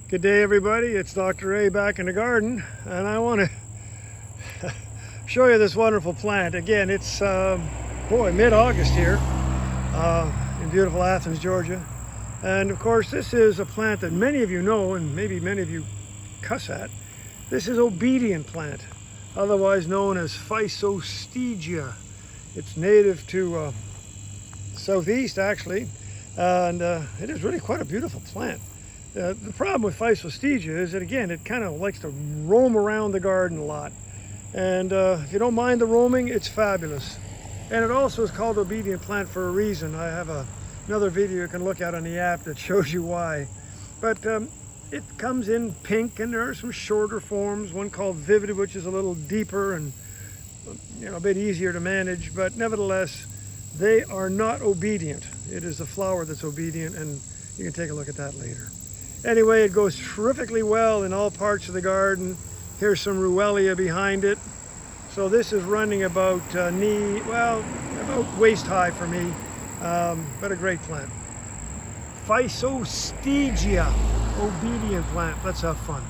Good day, everybody. It's Dr. A back in the garden, and I want to show you this wonderful plant. Again, it's mid-August here in beautiful Athens, Georgia. And of course, this is a plant that many of you know, and maybe many of you cuss at. This is obedient plant, otherwise known as Physostegia. It's native to southeast, actually, and it is really quite a beautiful plant. The problem with Physostegia is that, again, it kind of likes to roam around the garden a lot. And if you don't mind the roaming, it's fabulous. And it also is called obedient plant for a reason. I have another video you can look at on the app that shows you why. But it comes in pink, and there are some shorter forms, one called Vivid, which is a little deeper and a bit easier to manage. But nevertheless, they are not obedient. It is the flower that's obedient, and you can take a look at that later. Anyway, it goes terrifically well in all parts of the garden. Here's some Ruellia behind it. So this is running about about waist high for me, but a great plant. Physostegia, obedient plant. Let's have fun.